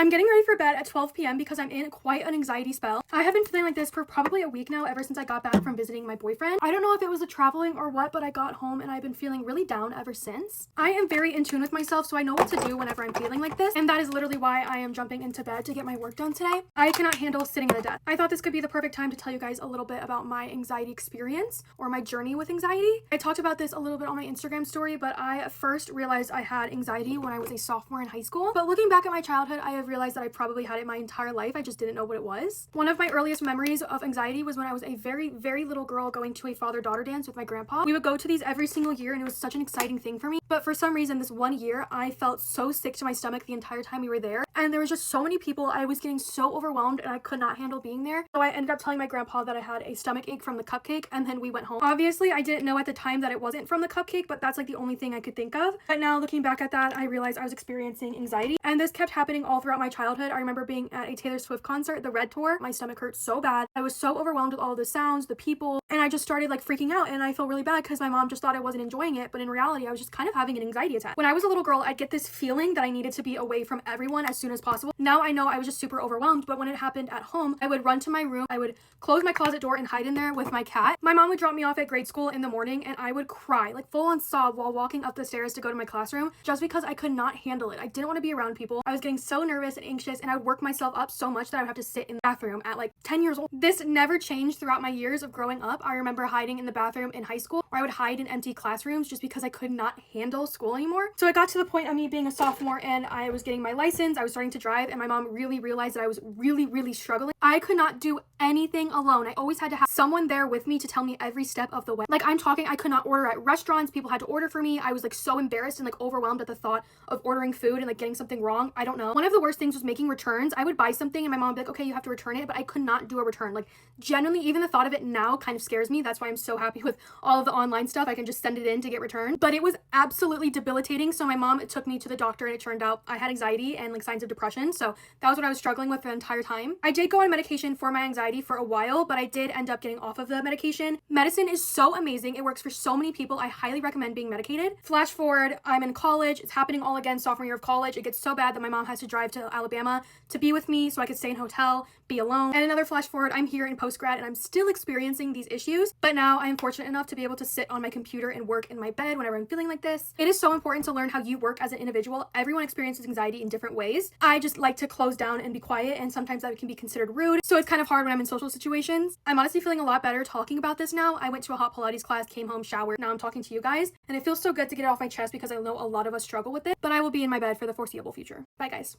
I'm getting ready for bed at 12 p.m. because I'm in quite an anxiety spell. I have been feeling like this for probably a week now, ever since I got back from visiting my boyfriend. I don't know if it was the traveling or what, but I got home and I've been feeling really down ever since. I am very in tune with myself, so I know what to do whenever I'm feeling like this, and that is literally why I am jumping into bed to get my work done today. I cannot handle sitting at a desk. I thought this could be the perfect time to tell you guys a little bit about my anxiety experience or my journey with anxiety. I talked about this a little bit on my Instagram story, but I first realized I had anxiety when I was a sophomore in high school. But looking back at my childhood, I have realized that I probably had it my entire life. I just didn't know what it was. One of my earliest memories of anxiety was when I was a very, very little girl going to a father-daughter dance with my grandpa. We would go to these every single year and it was such an exciting thing for me. But for some reason, this one year, I felt so sick to my stomach the entire time we were there. And there was just so many people. I was getting so overwhelmed and I could not handle being there. So I ended up telling my grandpa that I had a stomach ache from the cupcake, and then we went home. Obviously, I didn't know at the time that it wasn't from the cupcake, but that's like the only thing I could think of. But now looking back at that, I realized I was experiencing anxiety, and this kept happening all throughout my childhood. I remember being at a Taylor Swift concert, the Red Tour. My stomach hurt so bad. I was so overwhelmed with all the sounds, the people, and I just started like freaking out, and I feel really bad because my mom just thought I wasn't enjoying it, but in reality, I was just kind of having an anxiety attack. When I was a little girl, I'd get this feeling that I needed to be away from everyone as soon as possible. Now I know I was just super overwhelmed, but when it happened at home, I would run to my room, I would close my closet door and hide in there with my cat. My mom would drop me off at grade school in the morning and I would cry, like full on sob while walking up the stairs to go to my classroom, just because I could not handle it. I didn't want to be around people. I was getting so nervous and anxious, and I would work myself up so much that I would have to sit in the bathroom at like 10 years old. This never changed throughout my years of growing up. I remember hiding in the bathroom in high school, or I would hide in empty classrooms just because I could not handle school anymore. So I got to the point of me being a sophomore and I was getting my license, I was starting to drive, and my mom really realized that I was really struggling. I could not do anything alone. I always had to have someone there with me to tell me every step of the way. Like, I'm talking, I could not order at restaurants. People had to order for me. I was like so embarrassed and like overwhelmed at the thought of ordering food and like getting something wrong. I don't know. One of the worst things was making returns. I would buy something and my mom would be like, okay, you have to return it, but I could not do a return. Like, genuinely, even the thought of it now kind of scares me. That's why I'm so happy with all of the online stuff. I can just send it in to get returned. But it was absolutely debilitating. So my mom took me to the doctor and it turned out I had anxiety and like signs of depression. So that was what I was struggling with the entire time. I did go on medication for my anxiety for a while, but I did end up getting off of the medication. Medicine is so amazing. It works for so many people. I highly recommend being medicated. Flash forward, I'm in college. It's happening all again, sophomore year of college. It gets so bad that my mom has to drive to Alabama to be with me so I could stay in a hotel, be alone. And another flash forward, I'm here in post-grad and I'm still experiencing these issues, but now I'm fortunate enough to be able to sit on my computer and work in my bed whenever I'm feeling like this. It is so important to learn how you work as an individual. Everyone experiences anxiety in different ways. I just like to close down and be quiet, and sometimes that can be considered rude. So it's kind of hard when I'm in social situations. I'm honestly feeling a lot better talking about this now. I went to a hot Pilates class, came home, showered. Now I'm talking to you guys, and it feels so good to get it off my chest because I know a lot of us struggle with it, but I will be in my bed for the foreseeable future. Bye guys.